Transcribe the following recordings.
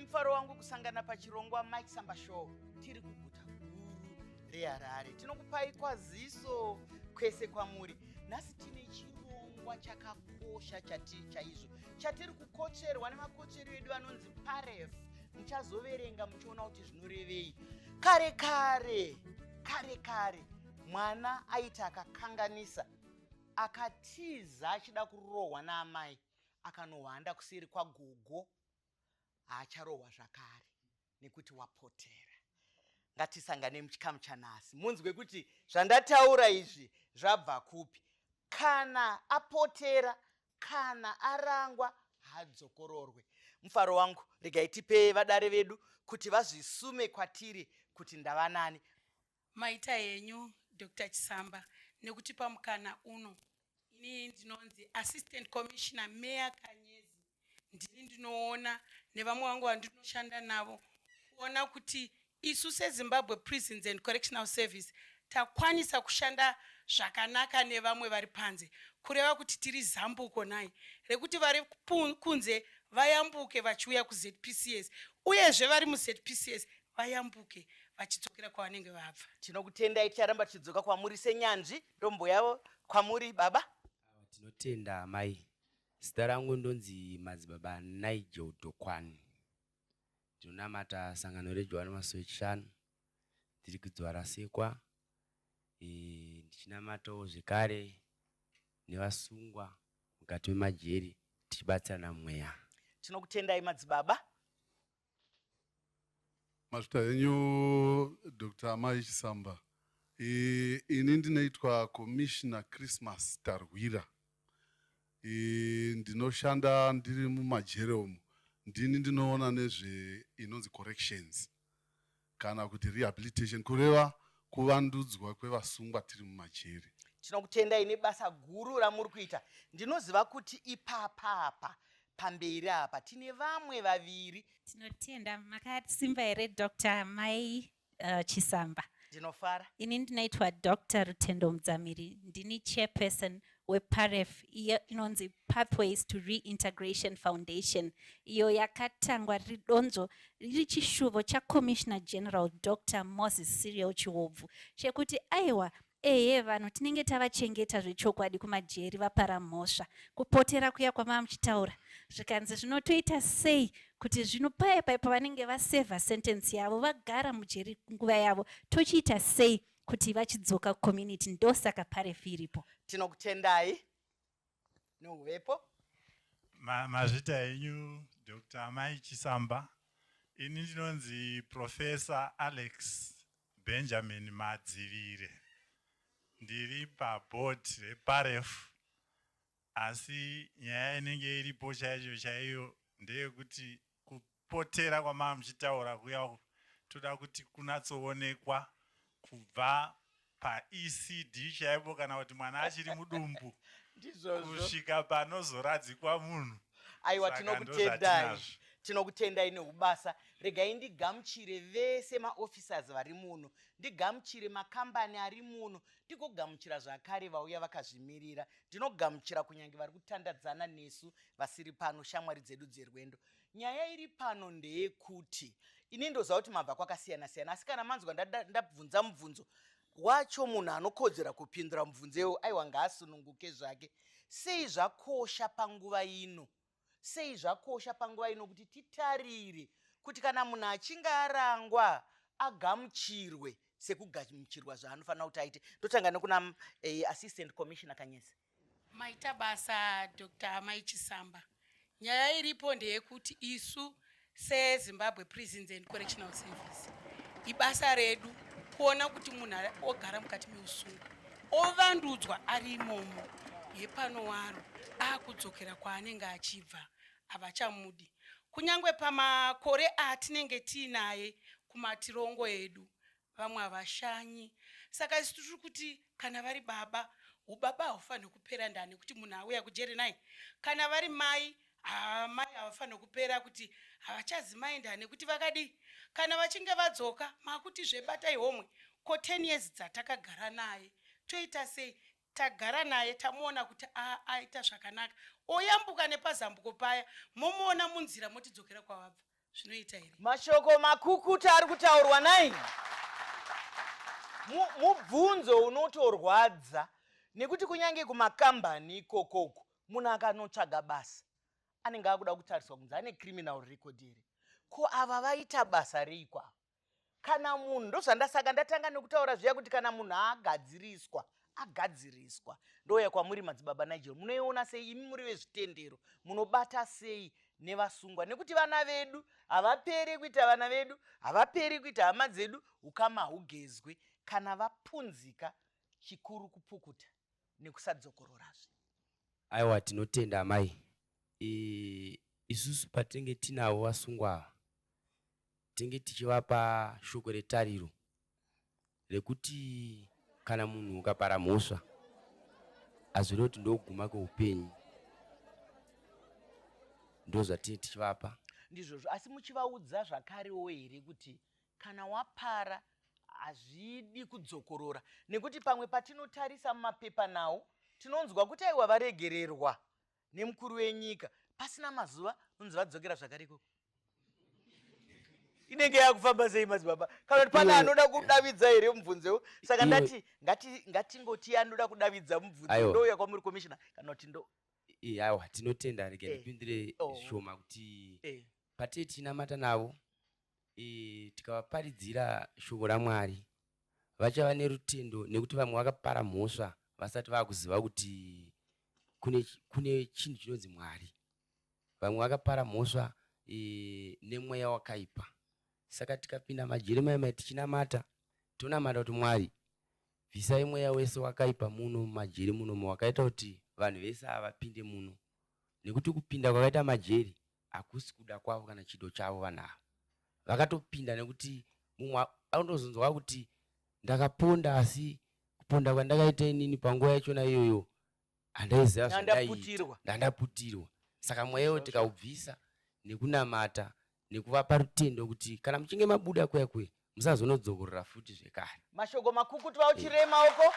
mufaro wangu kusangana pachirongwa Mike Samba Show. Tiri kuguta guru reHarare. Tinokupai kwaziso kwese kwamuri. Nhasi tine chirongwa chakakosha chaizvo chatiri kukocherwa nemakocheri edu anonzi PAREF. Muchazoverenga muchiona kuti zvinorevei. Kare mwana aita akakanganisa, akatiza achida kurohwa naamai, akanohwanda kuseri kwagogo, haacharohwa zvakare nekuti wapotera. Ngatisangane muchikamu chanhasi munzwe kuti zvandataura izvi zvabva kupi. Kana apotera, kana arangwa, haadzokororwe. Mufaro wangu, regai tipe vadare vedu kuti vazvisume kwatiri kuti ndava nani. Maita henyu Dr. Chisamba nekutipa mukana uno. Ini ndinonzi Assistant Commissioner Mayor Kanyezi. Ndini ndinoona nevamwe vangu vandinoshanda navo kuona kuti isu seZimbabwe Prisons and Correctional Service takwanisa kushanda zvakanaka nevamwe vari panze, kureva kuti tiri zambuko nai rekuti vari kunze vayambuke vachiuya kuZPCS, uyezve vari muZPCS vayambuke vachidzokera kwavanenge vabva. Tinokutendai, ticharamba tichidzoka kwamuri senyanzvi. Ndombo yavo kwamuri baba. Tinotenda mai. Zita rangu ndonzi Madzibaba Nigel Dokwani. Ndinonamata sangano reJohani Masowe tiri kudzwarasekwa. Ndichinamatawo zvekare nevasungwa mukati memajeri tichibatsirana mweya. Tinokutendai madzibaba. Mazita enyu Dr. Mai Chisamba. Ini ndinoitwa Commissioner Christmas Tarwira. Ndinoshanda ndiri mumajeri umu. Ndini ndinoona nezve inonzi corrections kana kuti rehabilitation, kureva kuvandudzwa kwevasungwa tiri mumajeri. Tinokutendai nebasa guru ramuri kuita. Ndinoziva kuti ipapa pamberi apa tine vamwe vaviri. Tinotenda makasimba here Dr. Mai Chisamba. Ndinofara. Ini ndinoitwa Dr. Rutendo Mudzamiri. Ndini chairperson wePAREF, iyo inonzi Pathways to Reintegration Foundation. Iyo yakatangwa ridonzo riri chishuvo chaCommissioner General Dr. Moses Cyril Chiobvu chekuti aiwa vanhu tinenge tavachengeta zvechokwadi kumajeri vapara mhosva, kupotera kuya kwamava muchitaura zvikanzi zvinotoita sei kuti zvino paya pavanenge vasevha sentence yavo vagara mujeri nguva yavo, tochiita sei kuti vachidzoka community. Ndosaka PAREF iripo. Tinokutendai nouvepo. Mazita enyu Dr. Mai Chisamba. Ini ndinonzi Professor Alex Benjamin Madzivire. Ndiri paboard rePAREF, asi nyaya inenge iripo chaiyo ndeyekuti kupotera kwamava muchitaura kuya toda kuti kunatsoonekwa kubva paECD chaipo kana kuti mwana achiri mudumbu kusvika panozoradzikwa munhu. Aiwa, tinokutendai neubasa. Regai ndigamuchire vese maofficers vari muno, ndigamuchire makambani ari muno, ndigogamuchira zvakare vauya vakazvimirira. Ndinogamuchira kunyange vari kutandadzana nesu vasiri pano, shamwari dzedu dzerwendo. Nyaya iri pano ndeyekuti ini ndoziva kuti mabva kwakasiyana-siyana, asi kana manzwa ndabvunza mubvunzo wacho munhu anokodzera kupindura mubvunzo, aiwa ngaasununguke zvake. Sei zvakosha panguva ino? Sei zvakosha panguva ino kuti titarire kuti kana munhu achinge arangwa agamuchirwe sekugamuchirwa zvaanofanira kuti aite. Totanga nekuna Assistant Commissioner Kanyezi. Maita basa Dr. Mai Chisamba. Nyaya iripo ndeyekuti isu seZimbabwe Prisons and Correctional Service, ibasa redu kuona kuti munhu ogara mukati meusungu ovandudzwa ari imomo, yepano waro akudzokera kwaanenge achibva, havachamudi. Kunyangwe pamakore atinenge tiinaye kumatirongo edu, vamwe havashanyi. Saka isi tiri kuti kana vari baba, ubaba hahufaniri kupera ndani kuti munhu auya kujeri naye. Kana vari mai, mai havafaniri kupera kuti havachazi mai ndani kuti vakadi. Kana vachinge vadzoka, makuti zvebatai homwe, ko 10 years dzatakagara naye, toita sei? Tagara naye tamuona kuti aita zvakanaka, oyambuka nepazambuko paya momuona munzira motidzokera kwavabva. zvinoita here? Mashoko makukuta ari kutaurwa nai. Mubvunzo unotorwadza nekuti kunyange kumakambani ikokoko munhu akanotsvaga basa anenge akuda kutariswa kunzi ane criminal record here. Ko ava vaita basa rei kwavo? Kana munhu, ndozvandasaka ndatanga nekutaura zviya kuti kana munhu agadziriswa ndouya kwamuri madzibaba Nigel, munoiona sei imi muri vezvitendero, munobata sei nevasungwa? Nekuti vana vedu havaperi kuita vana vedu, havaperi kuita hama dzedu, ukama hugezwe kana vapunzika, chikuru kupukuta nekusadzokororazve. Aiwa, tinotenda amai. Isusu patinenge tinavo vasungwa ava tinenge tichivapa shoko retariro rekuti kana munhu ukapara mhosva hazviri kuti ndoguma kweupenyu. Ndozvatinenge tichivapa. Ndizvozvo, asi muchivaudza zvakarewo here kuti kana wapara hazvidi kudzokorora, nekuti pamwe patinotarisa mumapepa nawo tinonzwa kuti aiwa varegererwa nemukuru wenyika, pasina mazuva unzi vadzokera zvakare ikoko. Inenge yakufamba sei madzibaba? Kana kuti pana anoda kudavidza here mubvunzewo? Saka ndati ngatingoti anoda kudavidza mubvunzewo ndouya kwamuri komishina kana kuti ndo. Aiwa, tinotenda. Rega ndipindure shoma kuti patei tinamata navo tikavaparidzira shoko raMwari vachava nerutendo, nekuti vamwe vakapara mhosva vasati vakuziva kuti kune chinhu chinonzi Mwari. Vamwe vakapara mhosva nemweya wakaipa. Saka tikapinda majeremia tichinamata, tonamata kuti Mwari bvisai mweya wese wakaipa muno mumajeri munomo wakaita kuti vanhu vese havapinde muno, nekuti kupinda kwakaita majeri hakusi kuda kwavo kana chido chavo. Vanhu ava vakatopinda nekuti mumwe anozonzwa kuti ndakaponda, asi kuponda kwandakaita inini panguva yachona iyoyo handaiziva zvandaita, ndandaputirwa. Saka mweyawo tikaubvisa nekunamata nekuvapa rutendo kuti kana muchinge mabuda kwekwe musazonodzokorora futi zvekare. Mashoko makukutu vauchirema maoko.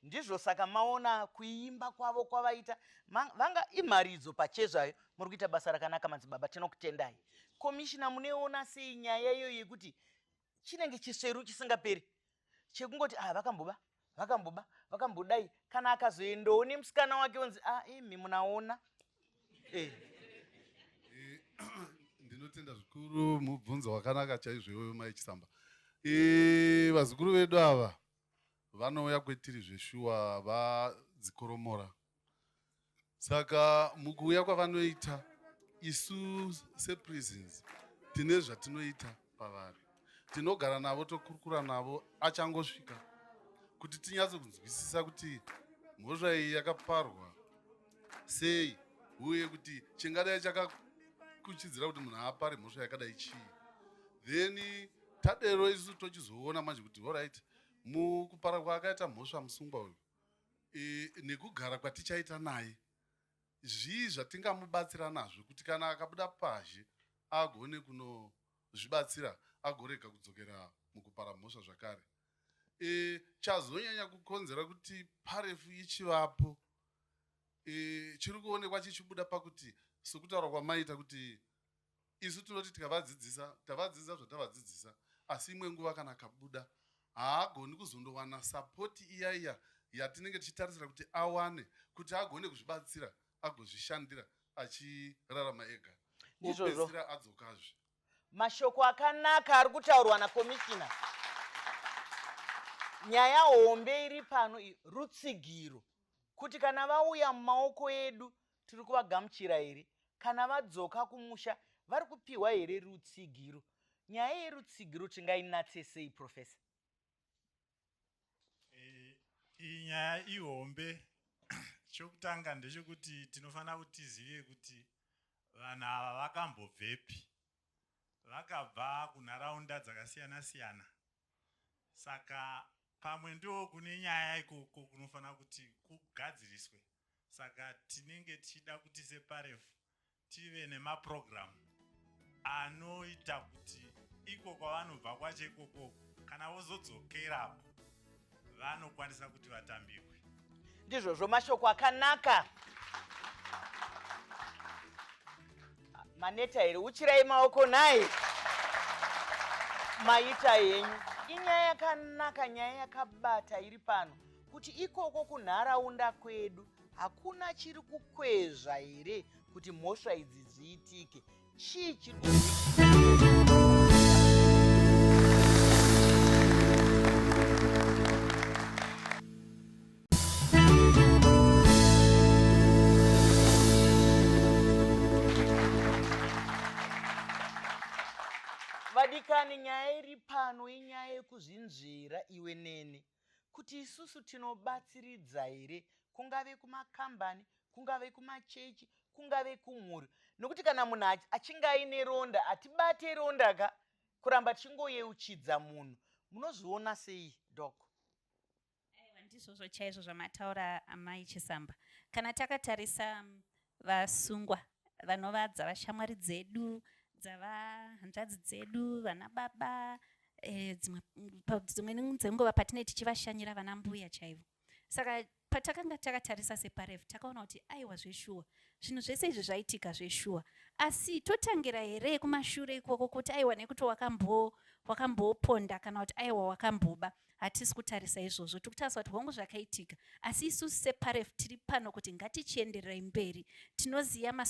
Ndizvo saka maona kuimba kwavo kwavaita vanga imharidzo pachezvayo. Muri kuita basa rakanaka madzibaba, tinokutendai. Komishina, muneona sei nyaya iyo yekuti chinenge chisveru chisingaperi chekungoti vakambodai, kana akazoendawo nemusikana wake unzi imi munaona. Ndinotenda zvikuru, mubvunzo wakanaka chaizvoyo mai Chisamba. Vazukuru vedu ava vanouya kwetiri zveshuwa vadzikoromora. Saka mukuuya kwavanoita, isu seprisons tine zvatinoita pavari. Tinogara navo, tokurukura navo achangosvika kuti tinyatso kunzwisisa kuti mhosva iyi yakaparwa sei, uye kuti chingadai chakakuchidzira kuti munhu apare mhosva yakadai chii. Then tadero isu tochizoona manje kuti alright, mukupara kwaakaita mhosva musungwa uyu nekugara kwatichaita naye, zvii zvatingamubatsira nazvo kuti kana akabuda pazhe agone kunozvibatsira, agorega kudzokera mukupara mhosva zvakare. Chazonyanya kukonzera kuti parefu ichivapo chiri kuonekwa chichibuda pakuti sokutaura kwamaita kuti isu tinoti tikavadzidzisa, tavadzidzisa zvatavadzidzisa, asi imwe nguva kana akabuda haagoni kuzondowana sapoti iyaiya yatinenge tichitarisira kuti awane, kuti agone kuzvibatsira agozvishandira achirarama ega, opedzisira adzokazve. Mashoko akanaka ari kutaurwa nakomishina. Nyaya hombe iri pano rutsigiro, kuti kana vauya mumaoko edu tiri kuvagamuchira here, kana vadzoka kumusha vari kupiwa here rutsigiro. Nyaya yerutsigiro tingainatse sei, Profesa? Iyi nyaya ihombe. Chokutanga ndechekuti tinofanira kuti tizive kuti vanhu ava vakambobvepi. Vakabva kunharaunda dzakasiyana siyana. Saka pamwe ndo kune nyaya ikoko kunofanira kuti kugadziriswe. Saka tinenge tichida kuti separefu tive nemaprogramu anoita kuti iko kwavanobva kwacho ikoko kana vozodzokerapo vanokwanisa kuti vatambirwe. Ndizvozvo mashoko akanaka. maneta here, uchirai maoko nai. Maita henyu. Inyaya yakanaka, nyaya yakabata iri pano. Kuti ikoko kunharaunda kwedu, hakuna chiri kukwezva here kuti mhosva idzi dziitike. Chii chiri vadikani, nyaya iri pano inyaya yekuzvinzvera iwe nene kuti isusu tinobatsiridza here, kungave kumakambani, kungave kumachechi, kungave kumhuri. Nokuti kana munhu achinge aine ronda, hatibate ronda ka, kuramba tichingoyeuchidza munhu. Munozviona sei, Doc? Aiwa, ndizvozvo chaizvo zvamataura amai Chisamba. Kana takatarisa vasungwa vanova dzavashamwari dzedu, dzavahanzvadzi dzedu, vana baba, dzimweni dzenguva patinenge tichivashanyira vana mbuya chaivo. Saka patakanga takatarisa seParef takaona kuti aiwa zveshuwa, zvinhu zvese izvi zvaitika zveshuwa, asi totangira here kumashure ikoko kuti aiwa nekuti wakamboponda kana kuti aiwa wakamboba. Hatisi kutarisa izvozvo, tiri kutarisa kuti hongu zvakaitika, asi isusu seParef tiri pano kuti ngatichiendererai mberi. Tinoziva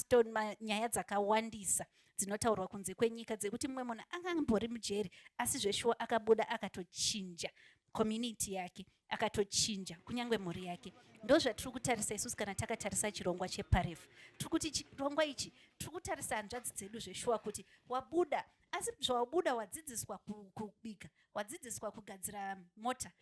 nyaya dzakawandisa dzinotaurwa kunze kwenyika dzekuti mumwe munhu angambori mujeri asi zveshuwa akabuda akatochinja community yake, akatochinja kunyange mhuri yake. Ndo zvatiri kutarisa isusu kana takatarisa chirongwa cheParef. Tiri kuti chirongwa ichi tiri kutarisa hanzvadzi dzedu zveshuwa kuti wabuda, asi zvawabuda wadzidziswa kubika, wadzidziswa kugadzira mota,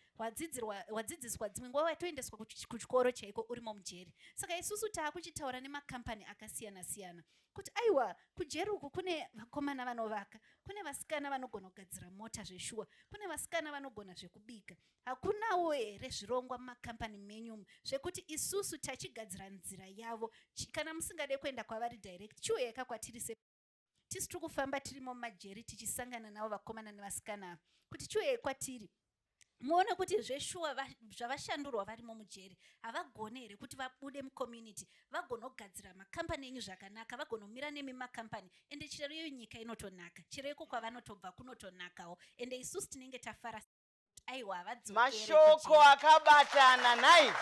wadzidziswa dzimwe nguva watoendeswa kuchikoro chaiko urimo mujeri. Saka isusu taakuchitaura nemakambani akasiyana siyana kuti aiwa kujeri uku kune vakomana vanovaka, kune vasikana vanogona kugadzira mota zveshuwa, kune vasikana vanogona zvekubika. Hakunawo here zvirongwa mumakambani menyu zvekuti isusu tachigadzira nzira yavo, kana musingade kuenda kwavari direct, chiuyeka kwatiri tisi tiri kufamba tirimo mumajeri tichisangana navo vakomana nevasikana ava, kuti chiuye kwatiri muone kuti zveshuwa zvavashandurwa varimo mujeri havagone here kuti vabude mucommunity, vagonogadzira makambani enyu zvakanaka, vagonomira nemi makambani, ende chero iyo nyika inotonaka, chero iko kwavanotobva kunotonakawo, ende isusu tinenge tafara aiwa havadzokere. Mashoko akabatana nai.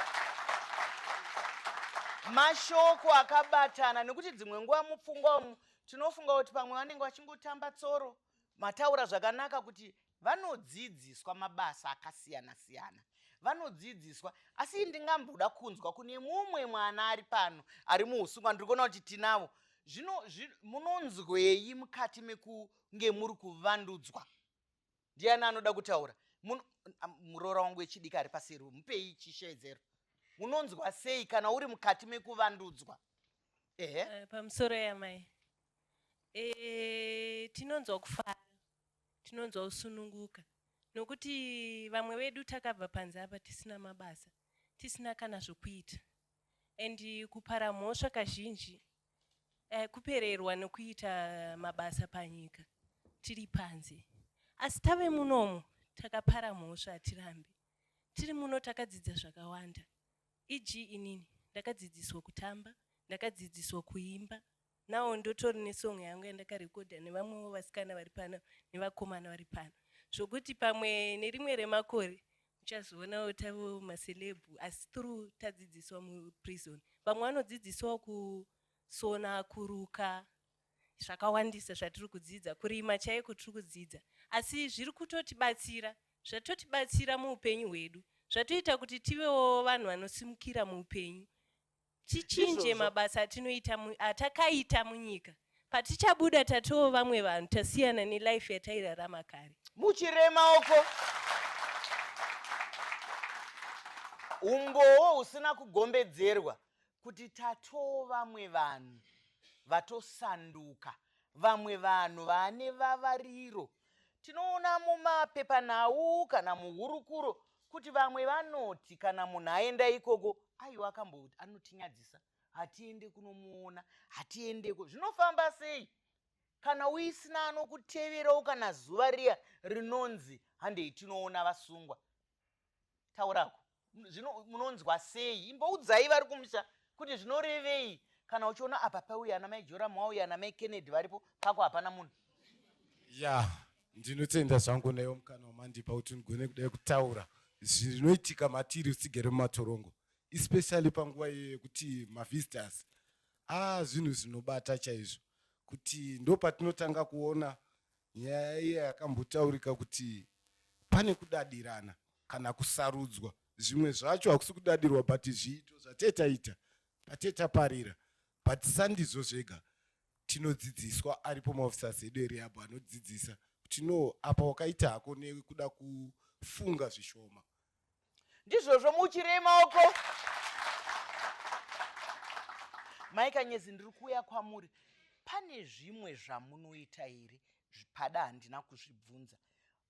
Mashoko akabatana, nekuti dzimwe nguva mupfungwa umu tinofunga kuti pamwe vanenge vachingotamba tsoro. Mataura zvakanaka kuti vanodzidziswa mabasa akasiyana siyana, vanodzidziswa, asi ndingamboda kunzwa kune mumwe mwana ari pano ari muusungwa, ndiri kuona kuti tinavo. Munonzwei mukati mekunge muri kuvandudzwa? Ndiani anoda kutaura? Muroora wangu wechidiki ari paseri, mupei chishedzero. Munonzwa sei kana uri mukati mekuvandudzwa? Pamusoro yamai, tinonzwa kufara, tinonzwa kusununguka, nokuti vamwe vedu takabva panze apa tisina mabasa, tisina kana zvokuita, and kupara mhosva kazhinji kupererwa nokuita mabasa panyika tiri panze. Asi tave munomu takapara mhosva hatirambi, tiri muno takadzidza zvakawanda. Iji inini ndakadzidziswa kutamba, ndakadzidziswa kuimba, nawo ndotori nesong yangu yandakarekodha nevamwewo vasikana vari pano nevakomana vari pano, zvokuti pamwe nerimwe remakore uchazoonawo tavo maselebhu, asi tiri tadzidziswa muprison. Vamwe vanodzidziswa kusona, kuruka, zvakawandisa zvatiri kudzidza, kurima chaiko tiri kudzidza, asi zviri kutotibatsira, zvatotibatsira muupenyu hwedu, zvatoita kuti tivewo vanhu vanosimukira muupenyu, tichinje mabasa atakaita munyika. Patichabuda tatowo vamwe vanhu, tasiyana nelife yatairarama kare. Muchiremaoko. Umbowo usina kugombedzerwa kuti tatowo vamwe vanhu vatosanduka, vamwe vanhu vane vavariro. Tinoona mumapepanhau kana muhurukuro kuti vamwe vanoti kana munhu aenda ikoko, aiwa akamboti anotinyadzisa, hatiende kunomuona, hatiendeko. Zvinofamba sei kana uisina anokuteverawo kana zuva riya rinonzi handei tinoona vasungwa? Taurako, munonzwa sei? Imboudzai vari kumusha kuti zvinorevei kana uchiona apa pauya ana mai Joram wauya ana mai Kennedy varipo pako hapana munhu. Ya, ndinotenda zvangu nayo mukana wamandipa kuti ndigone kudai kutaura zvinoitika matiri usigere mumatorongo, especially panguva yekuti mavisitors zvinhu zvinobata chaizvo, kuti ndo patinotanga kuona nyaya iye yakambotaurika kuti pane kudadirana kana kusarudzwa. Zvimwe zvacho hakusi kudadirwa, but zviito zvatetaita patetaparira, but sandizvo zvega. Tinodzidziswa aripo maofisasi edu erehab anodzidzisa kuti no apa wakaita hako nekuda kufunga zvishoma. Ndizvozvo muchirei maoko. Maika Nyezi, ndiri kuuya kwamuri. Pane zvimwe zvamunoita here pada handina kuzvibvunza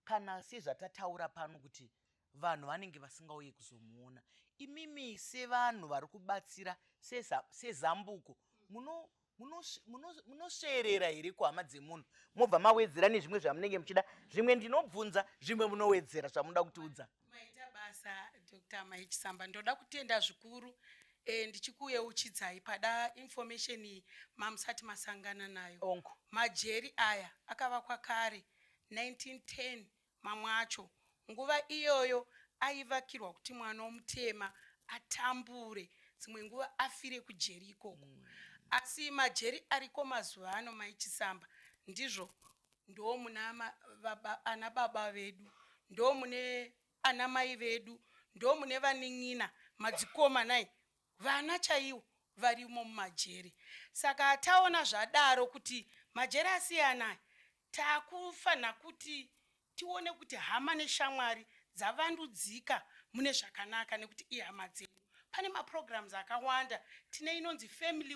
kana sezvatataura pano kuti vanhu vanenge vasingauye kuzomuona. Imimi sevanhu vari kubatsira sezambuko munosverera here kuhama dzemunhu mobva mawedzera nezvimwe zvamunenge muchida? Zvimwe ndinobvunza, zvimwe munowedzera zvamunoda kutiudza. Maita basa Dr. Maichisamba, ndoda kutenda zvikuru ndichikuyeuchidzai pada information iyi mamusati masangana nayo. Onko Majeri aya akavakwa kare 1910, mamwe acho nguva iyoyo aivakirwa kuti mwana womutema atambure, dzimwe nguva afire kujeri ikoko. Asi majeri ariko mazuva ano Maichisamba ndizvo ndo muna ana baba vedu, ndo mune ana mai vedu, ndo mune vanin'ina madzikoma nai vana chaiwo varimo mumajeri. Saka taona zvadaro kuti majeri asiyana, takufanira kuti tione kuti hama neshamwari dzavandudzika mune zvakanaka, nekuti ihama dzedu. Pane maprograms akawanda, tine inonzi family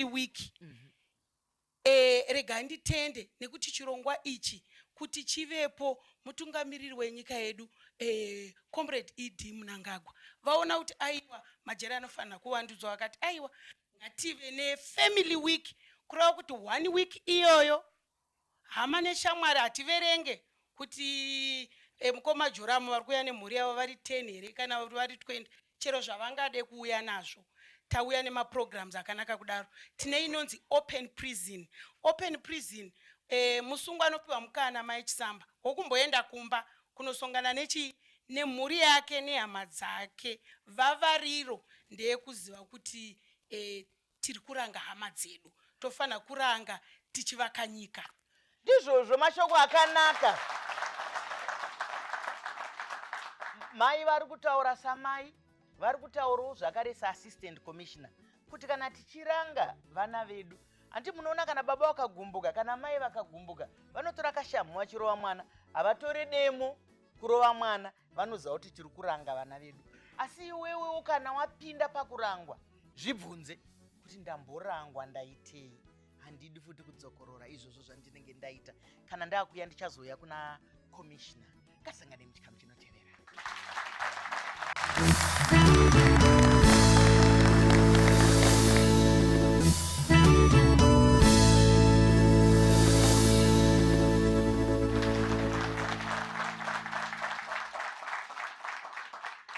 week, rega nditende nekuti chirongwa ichi kuti chivepo, mutungamiriri wenyika yedu Comrade ED Mnangagwa vaona kuti aiwa majeri anofanira kuvandudzwa, vakati aiwa ngative nefamily week, kureva kuti 1 week iyoyo hama neshamwari hativerenge kuti mukoma Joram vari kuuya nemhuri yavo vari 10 here kana vari 20, chero zvavangade kuuya nazvo. Tauya nemaprograms akanaka kudaro. Tine inonzi open prison. Musungwa anopiwa mukana Maichisamba wokumboenda kumba kunosongana nemhuri yake nehama dzake. Vavariro ndeyekuziva kuti tiri kuranga hama dzedu, tofanira kuranga tichivaka nyika. Ndizvozvo mashoko akanaka. Mai vari kutaura samai, vari kutaurawo zvakare seassistant commissioner kuti kana tichiranga vana vedu, handi munoona kana baba vakagumbuka kana mai vakagumbuka vanotora kashamu vachirova mwana, havatore demo kurova mwana, vanoziva kuti tiri kuranga vana vedu. Asi iwewewo kana wapinda pakurangwa zvibvunze kuti ndamborangwa ndaitei, handidi futi kudzokorora izvozvo zvandinenge ndaita. Kana ndakuya ndichazoya kuna commissioner. Ngasangane muchikamu chinotevera.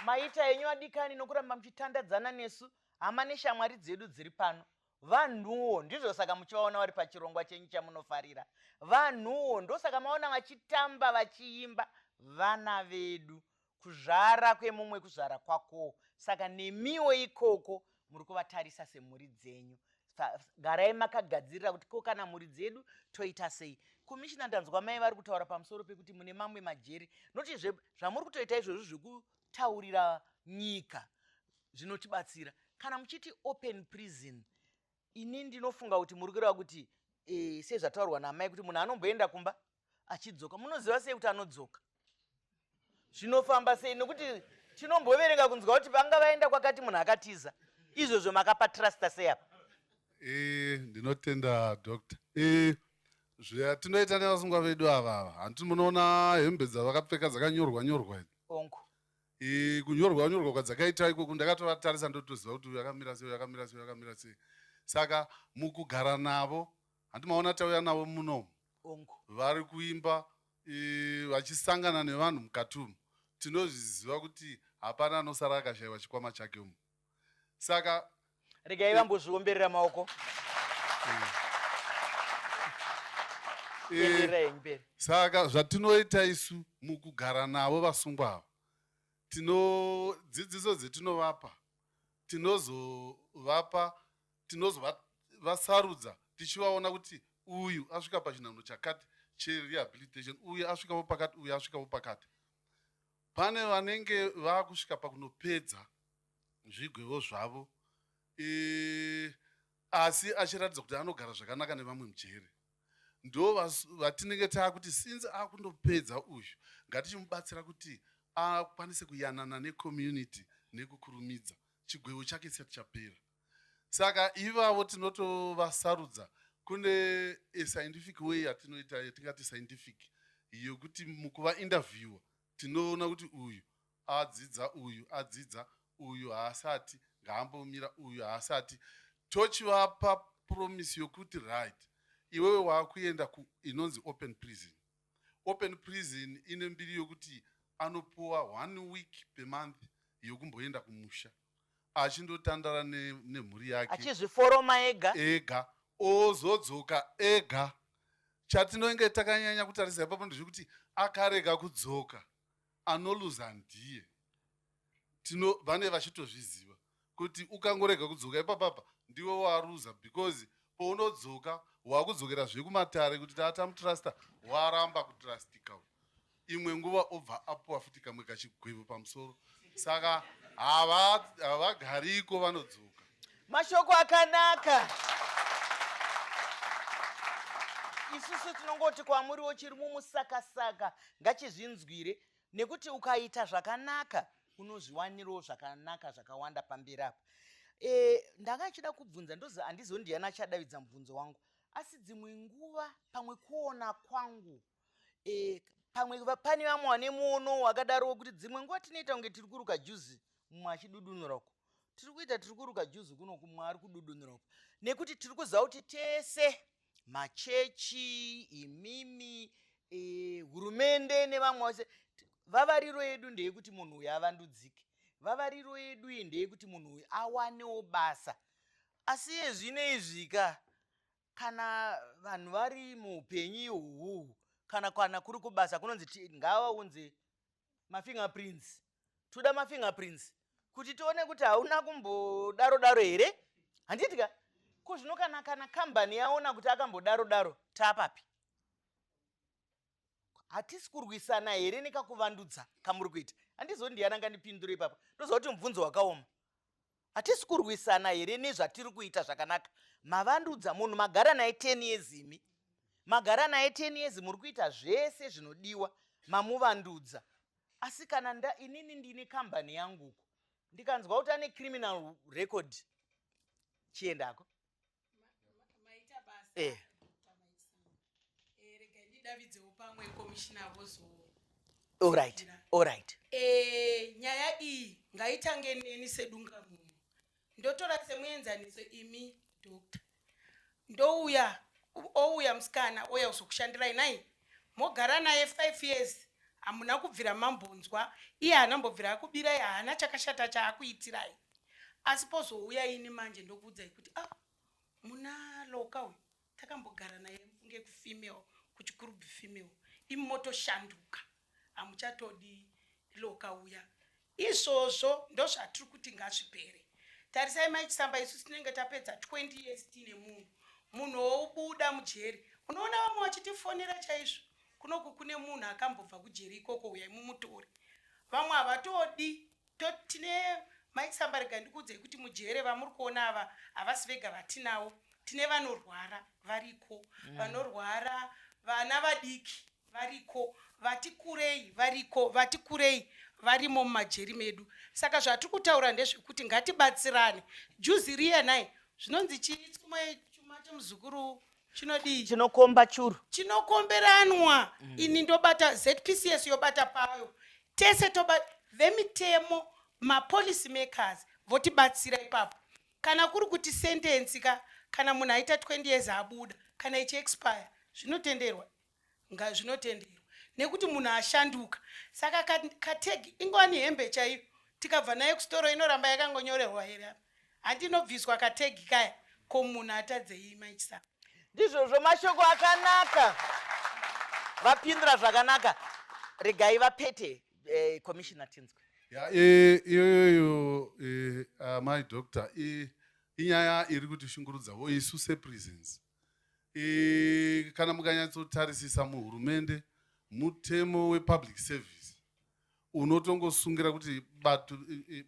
Maita enyu adikani nokuramba muchitandadzana nesu, hama neshamwari dzedu dziri pano. Vanhuwo ndizvo saka muchivaona vari pachirongwa chenyu chamunofarira. Vanhuwo ndosaka maona vachitamba vachiimba, vana vedu, kuzvara kwemumwe kuzvara kwako. Saka nemiwo ikoko muri kuvatarisa semhuri dzenyu. Garai makagadzirira kuti ko kana mhuri dzedu toita sei. Komishina, ndanzwa mai vari kutaura pamusoro pekuti mune mamwe majeri, noti zvamuri kutoita izvozvo zvekutaurira nyika zvinotibatsira. Kana muchiti open prison, ini ndinofunga kuti muri kureva kuti sezvataurwa namai kuti munhu anomboenda kumba achidzoka. Munoziva sei kuti anodzoka? Zvinofamba sei? Nekuti tinomboverenga kunzwa kuti vanga vaenda kwakati munhu akatiza. Izvozvo makapa trusta sei apa? Ndinotenda Dr. Zvatinoita nevasungwa vedu ava, hanti munoona hembe dzavakapfeka dzakanyorwa idzi. Onko. Kunyorwa kwadzakaita ikoko ndakatovatarisa ndotoziva kuti yakamira sei. Saka mukugara navo, handi maona tauya navo munomu. Onko. Vari kuimba vachisangana nevanhu mukati umu. Tinozviziva kuti hapana anosara akashayiwa chikwama chake umu. Saka regai vambozviomberera maoko. Enderai mberi. Saka zvatinoita isu mukugara navo vasungwa ava, dzidziso dzetinovapa tinozovasarudza tichivaona kuti uyu asvika pachinhano chakati cherehabilitation, uyu asvikapo pakati, uyu asvikapo pakati. Pane vanenge vakusvika pakunopedza zvigwevo zvavo asi achiratidza kuti anogara zvakanaka nevamwe mujere. Ndo vatinenge taakuti since akundopedza uyu ngatichimubatsira kuti akwanise kuyanana necommunity nekukurumidza chigwevo chake chisati chapera. Saka ivavo tinotovasarudza. Kune scientific way yatinoita yatingati scientific yokuti mukuva interviewa tinoona kuti uyu adzidza uyu haasati, ngaambomira uyu haasati, tochivapa promise yokuti right, iwewe waakuenda inonzi open prison. Open prison ine mbiri yokuti anopuwa 1 week per month yokumboenda kumusha achindotandara nemhuri yake, achizviforoma ega ozodzoka ega. Chatinenge takanyanya kutarisa ipapo ndezvekuti akarega kudzoka anoluza ndiye. Vane vachitozviziva kuti ukangorega kudzoka ipapapa ndiwe waruza, because paunodzoka wakudzokera zvekumatare kuti tatamutrasta waramba kutrastika. Imwe nguva obva apuwa futi kamwe kachigwevo pamusoro. Saka havagariko, vanodzoka. Mashoko akanaka. Isusu tinongoti kwamuriwo chiri mumusakasaka ngachizvinzwire, nekuti ukaita zvakanaka unozviwanirawo zvakanaka zvakawanda pamberi apa. Ndakachida kubvunza, ndozi handizondiyana chadavidza mubvunzo wangu, asi dzimwe nguva pamwe kuona kwangu pamwe pane vamwe vane muono wakadarowo kuti dzimwe nguva tinoita kunge tiri kuruka juzi mumwe achidudunurako. Tiri kuita tiri kuruka juzi kuno kumwe ari kududunurako, nekuti tiri kuziva kuti tese machechi, imimi, hurumende nevamwe vose, vavariro yedu ndeyekuti munhu uyu avandudzike. Vavariro yedu ndeyekuti munhu uyu awanewo basa. Asi yezvino izvika, kana vanhu vari muupenyu ihwohwo, kana kuri kubasa kunonzi ngavaunze mafingerprints. Toda mafingerprints kuti tione kuti hauna kumbodaro here. Handitika kuzvino kana kambani yaona kuti akambodaro taapapi? Hatisi kurwisana here nekakuvandudza kamuri kuita? Handizondiyana ngandipindure ipapa. Ndoziva kuti mubvunzo wakaoma. Hatisi kurwisana here nezvatiri kuita zvakanaka? Mavandudza munhu magara naye 10 years imi. Magara naye 10 years muri kuita zvese zvinodiwa, mamuvandudza. Asi kana inini ndine kambani yangu uko, ndikanzwa kuti ane criminal record, chiendako. Maita basa. Regai ndidavidzewo pamwe komishina vozo. All right. Nyaya iyi ngaitange neni sedungamunhu. Ndotora semuenzaniso imi doctor. Ouya musikana ouya kuzokushandirai nai. Mogara naye 5 years. Hamuna kubvira mambonzwa. Iye haanambobvira akubirai, haana chakashata chaakuitirai. Asi pozouya ini manje ndokuudzai kuti muna loka uyu takambogara naye funge kufemale, kuchikurubi female. Imi motoshanduka. Hamuchatodi loka uya. Izvozvo ndozvatiri kuti ngazvipere. Tarisai Maichisamba, isu tinenge tapedza 20 years tine munhu oubuda mujeri. Unoona vamwe vachitifonera chaizvo. Kunoku kune munhu akambobva kujeri ikoko, uyai mumutore. Vamwe havatodi. Tine Maichisamba, rega ndikuudzei kuti mujere vamuri kuona ava havasi vega vatinawo. Tine vanorwara variko, vanorwara, vana vadiki variko, vati kurei variko, vati kurei varimo mumajeri medu. Saka zvatiri kutaura ndezvekuti ngatibatsirane. Juzi riya nai zvinonzi chuma chemuzukuru chinodii? Chinokomba churu. Chinokomberanwa. Ini ndobata ZPCS yobata payo. Tese vemitemo, mapolicy makers votibatsira ipapo. Kana kuri kuti sentence kana munhu aita 20 years abuda, kana ichi expire, zvinotenderwa. Zvinotenderwa. Nekuti munhu ashanduka. Saka kategi ingwani hembe chaiyo. Tikabva naye kusitoro inoramba yakangonyorerwa here. handinobviswa kategi kaya ko munhu atadzei maichisamba. ndizvozvo mashoko akanaka, vapindura zvakanaka. Regai vapete commissioner tinzwe. Ya, iyoyo my doctor inyaya iri kutishungurudzawo isu seprisons. Kana mukanyatsotarisisa muhurumende mutemo wepublic service unotongosungira kuti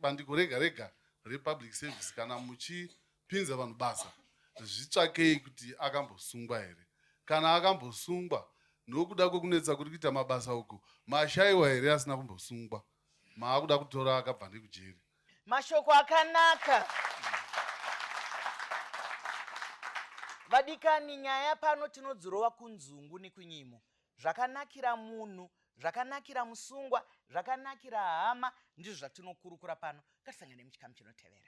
bandiko rega rega republic service kana muchipinza vanhu basa zvitsvakei kuti akambosungwa here. Kana akambosungwa nokuda kwekunetsa kuri kuita mabasa uku mashayiwa here asina kumbosungwa maakuda kutora akabva nekujeri. Mashoko akanaka. Vadikani, nyaya pano tinodzorova kunzungu nekunyimo. Zvakanakira munhu, zvakanakira musungwa, zvakanakira hama, ndizvo zvatinokurukura pano. Ngatisangane muchikamu chinotevera.